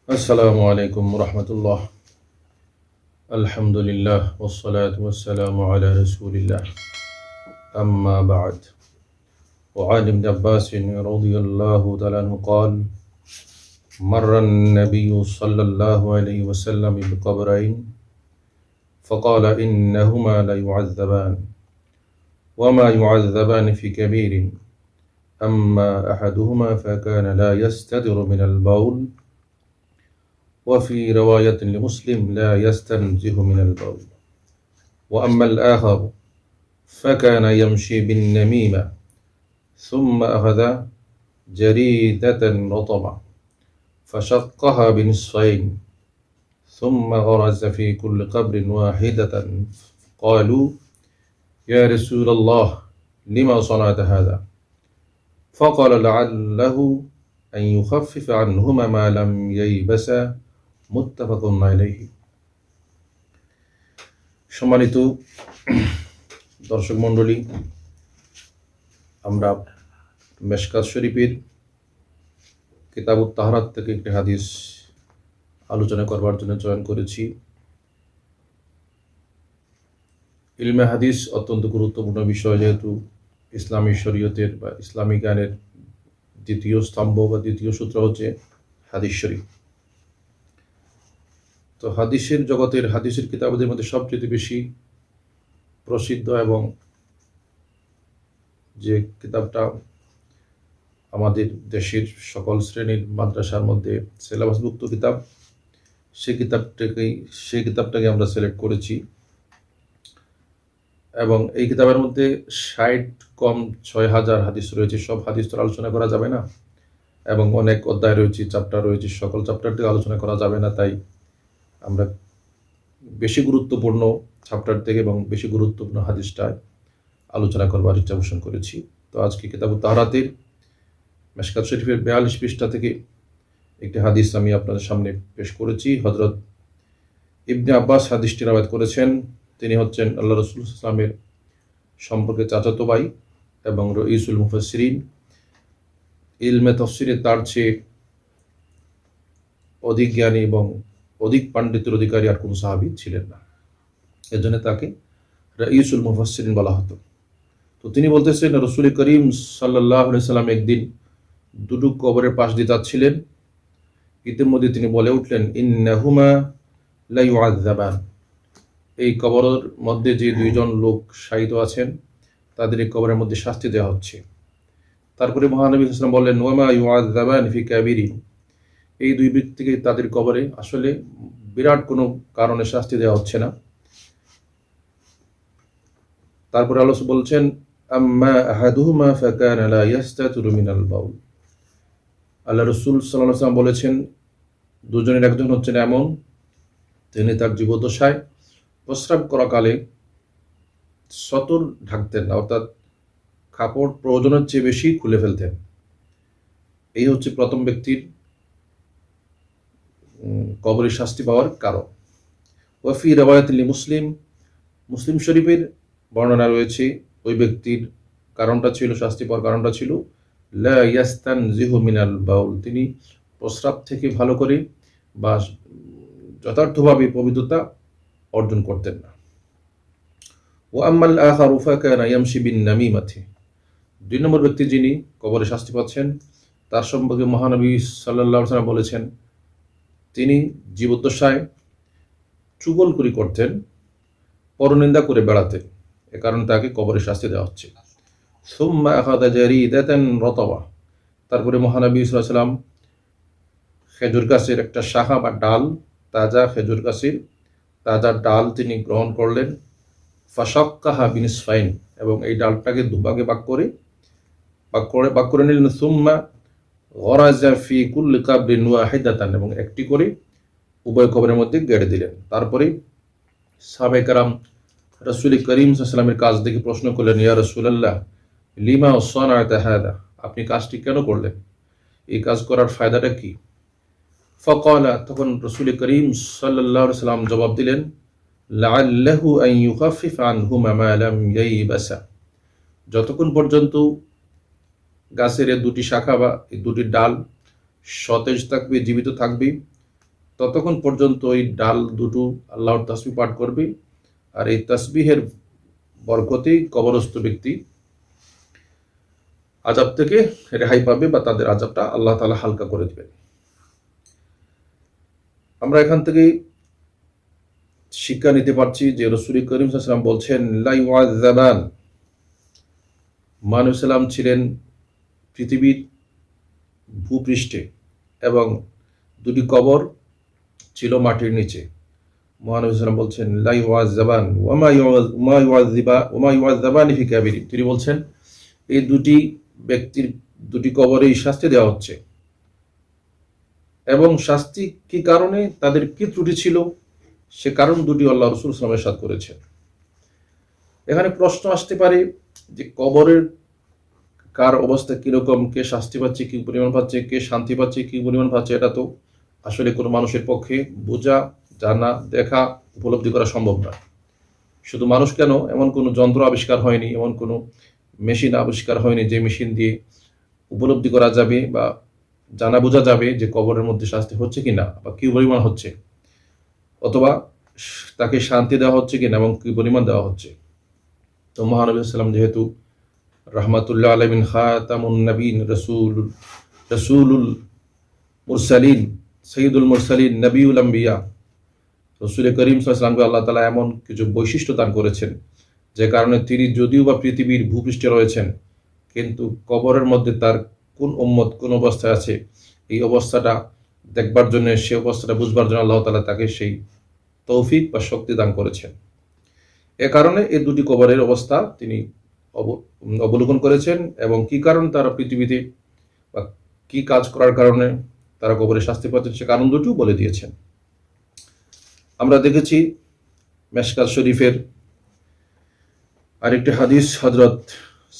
আসসালামু আলাইকুম রহমতুল্লাহ। আলহামদুলিল্লাহ ওয়াসসালাতু ওয়াসসালামু আলা রাসূলিল্লাহ। আম্মা বা'দ। وعن ابن عباس رضي الله تعالى عنه قال: مر النبي صلى الله عليه وسلم بقبرين فقال: إنهما لا يعذبان وما يعذبان في كبير أما أحدهما فكان لا يستتر من البول وفي رواية لمسلم لا يستنزه من البول وأما الآخر فكان يمشي بالنميمة ثم أخذ جريدة رطبة فشقها بنصفين ثم غرز في كل قبر واحدة. قالوا: يا رسول الله لما صنعت هذا؟ فقال: لعله أن يخفف عنهما ما لم ييبسا মুত্তাফাকুন আলাইহি। সম্মানিত দর্শক মণ্ডলী, আমরা মেশকাত শরীফের কিতাবুত তাহারাত থেকে একটি হাদিস আলোচনা করবার জন্য চয়ন করেছি। ইলমে হাদিস অত্যন্ত গুরুত্বপূর্ণ বিষয়, যেহেতু ইসলামী শরীয়তের বা ইসলামী জ্ঞানের দ্বিতীয় স্তম্ভ বা দ্বিতীয় সূত্র হচ্ছে হাদিস শরীফ। তো হাদিসের জগতের হাদিসের কিতাবদের মধ্যে সবচেয়ে বেশি প্রসিদ্ধ এবং যে কিতাবটা আমাদের দেশের সকল শ্রেণীর মাদ্রাসার মধ্যে সিলেবাসভুক্ত কিতাব, সেই কিতাবটাকে আমরা সিলেক্ট করেছি। এবং এই কিতাবের মধ্যে 60 কম 6000 হাদিস রয়েছে। সব হাদিস তো আলোচনা করা যাবে না, এবং অনেক অধ্যায় রয়েছে, চ্যাপ্টার রয়েছে, সকল চ্যাপ্টারটি আলোচনা করা যাবে না। তাই আমরা বেশি গুরুত্বপূর্ণ চ্যাপ্টার থেকে এবং বেশি গুরুত্বপূর্ণ হাদিসটা আলোচনা করবার ইচ্ছা পোষণ করেছি। তো আজকে কিতাবুত তাহারাতের মেশকাত শরীফের 42 পৃষ্ঠা থেকে একটি হাদিস আমি আপনাদের সামনে পেশ করেছি। হযরত ইবনে আব্বাস হাদিসটি রওয়ায়াত করেছেন। তিনি হচ্ছেন আল্লাহ রাসূল সাল্লাল্লাহু আলাইহি ওয়াসাল্লামের সম্পর্কে চাচাতো ভাই এবং রঈসুল মুফাসসিরিন। ইলমে তাফসীরে তার চেয়ে অধিক জ্ঞানী এবং অধিক পাণ্ডিত্যের অধিকারী আর কোনো সাহাবী ছিলেন না, এজন্য তাকে রঈসুল মুফাসসিরিন বলা হতো। তো তিনি বলতেছেন, রাসূল করিম সাল্লাল্লাহু আলাইহি ওয়াসাল্লাম একদিন দুটো কবরের পাশ দিয়ে যাচ্ছিলেন। ইতিমধ্যে তিনি বলে উঠলেন, ইন্নাহুমা লা ইউআযাবান, এই কবরের মধ্যে যে দুইজন লোক শায়িত আছেন তাদের এই কবরের মধ্যে শাস্তি দেওয়া হচ্ছে। তারপরে মহানবী সাল্লাল্লাহু আলাইহি ওয়াসাল্লাম বললেন, ওয়ামা ইউআযাবান ফি কাবীরিন, এই দুই ব্যক্তিকে তাদের কবরে আসলে বিরাট কোনো কারণে শাস্তি দেওয়া হচ্ছে না। তারপরে আল্লাহ বলছেন, আম্মা আহাদুহুমা ফাকানা লা ইয়াস্তাতিরু মিনাল বাউল, আল্লাহ রাসূল সাল্লাল্লাহু আলাইহি ওয়াসাল্লাম বলেছেন, দুজনের একজন হচ্ছেন এমন, তিনি তার জীবদ্দশায় প্রস্রাব করাকালে সতর ঢাকতেন না, অর্থাৎ কাপড় প্রয়োজনের চেয়ে বেশি খুলে ফেলতেন। এই হচ্ছে প্রথম ব্যক্তির কবরের শাস্তি পাওয়ার কারণ। ওয়াফি রিওয়ায়াতিল মুসলিম শরীফের বর্ণনা রয়েছে, ওই ব্যক্তির কারণটা ছিল, শাস্তি পাওয়ার কারণটা ছিল লা ইয়াস্তানজিহু মিনাল বাউল, তিনি প্রস্রাব থেকে ভালো করে বা যথার্থভাবে পবিত্রতা অর্জন করতেন না। ওয়া আম্মাল আখারু ফাকানা ইয়ামশি বিন নামিমাতি, 2 নম্বর ব্যক্তি যিনি কবরে শাস্তি পাচ্ছেন, তার সম্পর্কে মহানবী সাল্লাল্লাহু আলাইহি ওয়াসাল্লাম বলেছেন, তিনি জীবদ্দশায় চুগলখড়ি করতেন, পরনিন্দা করে বেড়াতেন, এ কারণে তাকে কবরে শাস্তি দেওয়া হচ্ছে। সুম্মা আখাযা জারিদাতান রাতাবা, তারপরে মহানবী সাল্লাল্লাহু আলাইহি ওয়াসাল্লাম খেজুর গাছের একটা শাখা বা ডাল, তাজা খেজুর গাছের তাজা ডাল তিনি গ্রহণ করলেন। ফাশাক্কাহা বিনিসফাইন, এবং এই ডালটাকে দুভাগে ভাগ করে নিলেন। সুম্মা গরাজা ফি কুল্লি কাবরিন ওয়াহিদাতান, এবং একটি করে উভয় কবরের মধ্যে গেড়ে দিলেন। তারপরে সাহাবায়ে কেরাম রাসূল করিম সাল্লাল্লাহু আলাইহি ওয়াসাল্লামের কাজ দেখে প্রশ্ন করলেন, ইয়া রাসূলুল্লাহ লিমা সানা'তা হাদা, আপনি কাজটি কেন করলেন, এই কাজ করার ফায়দাটা কি? ফাকালা, তখন রাসূল করিম সাল্লাল্লাহু আলাইহি ওয়াসাল্লাম জবাব দিলেন, লাআল্লাহু আন ইউখাফফিফা আনহুমা মা লাম ইয়াইবাসা, যতক্ষণ পর্যন্ত গাছের এই দুটি শাখা বা এই দুটি ডাল সতেজ থাকবে, জীবিত থাকবে, ততক্ষণ পর্যন্ত ওই ডাল দুটো আল্লাহর তাসবিহ পাঠ করবে। আর এই তাসবিহের বরকতেই কবরস্থ ব্যক্তি আযাব থেকে রেহাই পাবে বা তাদের আযাবটা আল্লাহ তাআলা হালকা করে দিবেন। আমরা এখান থেকে শিক্ষা নিতে পারছি যে রাসূল করিম সাল্লাল্লাহু আলাইহি ওয়াসাল্লাম বলছেন, লা ইউআযাবান, মানুষ সাল্লাম ছিলেন পৃথিবীর ভূপৃষ্ঠে এবং দুটি কবর ছিল মাটির নিচে। মহানবী সাল্লাম বলছেন, লা ইউআযাবান ওমা ইউআযাবানি ফি কাবিরিন, তিনি বলছেন এই দুটি ব্যক্তির দুটি কবরেই শাস্তি দেওয়া হচ্ছে, এবং শাস্তি কি কারণে, তাদের কি ত্রুটি ছিল, সে কারণ দুটি আল্লাহ রাসূল সাল্লাল্লাহু আলাইহি ওয়াসাল্লাম ইরশাদ করেছেন। এখানে প্রশ্ন আসতে পারে যে কবরের কার অবস্থা কিরকম, কে শাস্তি পাচ্ছে কি পরিমাণ পাচ্ছে, কে শান্তি পাচ্ছে কি পরিমাণ পাচ্ছে, এটা তো আসলে কোনো মানুষের পক্ষে বোঝা, জানা, দেখা, উপলব্ধি করা সম্ভব নয়। শুধু মানুষ কেন, এমন কোনো যন্ত্র আবিষ্কার হয়নি, এমন কোনো মেশিন আবিষ্কার হয়নি যে মেশিন দিয়ে উপলব্ধি করা যাবে বা জানা বোঝা যাবে যে কবরের মধ্যে শাস্তি হচ্ছে কিনা বা কি পরিমাণ হচ্ছে, অথবা তাকে শান্তি দেওয়া হচ্ছে কিনা এবং কি পরিমাণ দেওয়া হচ্ছে। তো মহানবী সাল্লাম যেহেতু রাহমাতুল্লাহ আলামিন, খাতামুন নবীন, রসুলুল মুরসালিন, সৈয়দুল মুরসালিন, নবিউল আম্বিয়া, রসুল করিম সাল্লাল্লাহু আলাইহি ওয়াসাল্লামকে আল্লাহ তাআলা এমন কিছু বৈশিষ্ট্য দান করেছেন যে কারণে তিনি যদিও বা পৃথিবীর ভূপৃষ্ঠে রয়েছেন, কিন্তু কবরের মধ্যে তার কোন উম্মত কোন অবস্থায় আছে এই অবস্থাটা দেখবার জন্য, সে অবস্থাটা বুঝবার জন্য আল্লাহ তাআলা তাকে সেই তৌফিক বা শক্তি দান করেছেন। এ কারণে এই দুটি কবরের অবস্থা তিনি অবলোকন করেছেন এবং কি কারণ তারা পৃথিবীতে বা কি কাজ করার কারণে তারা কবরে শাস্তি পাচ্ছেন সে কারণ দুটিও বলে দিয়েছেন। আমরা দেখেছি মেশকাত শরীফের আরেকটি হাদিস হযরত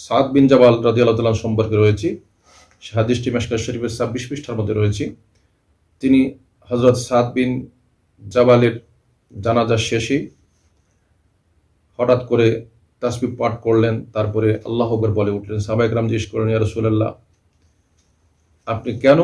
সাদ বিন জাবাল রাদিয়াল্লাহু তাআলা সম্পর্কে রয়েছে। সে হাদিসটি মেশকাত শরীফের 26 পৃষ্ঠার মধ্যে রয়েছে। তিনি হযরত সাদ বিন জাবালের জানাজা শেষে হঠাৎ করে তাসবিহ পাঠ করলেন, তারপরে আল্লাহু আকবার বলে উঠলেন। সাহাবায়ে কেরাম জিজ্ঞেস করলেন, ইয়া রাসূলুল্লাহ, আপনি কেন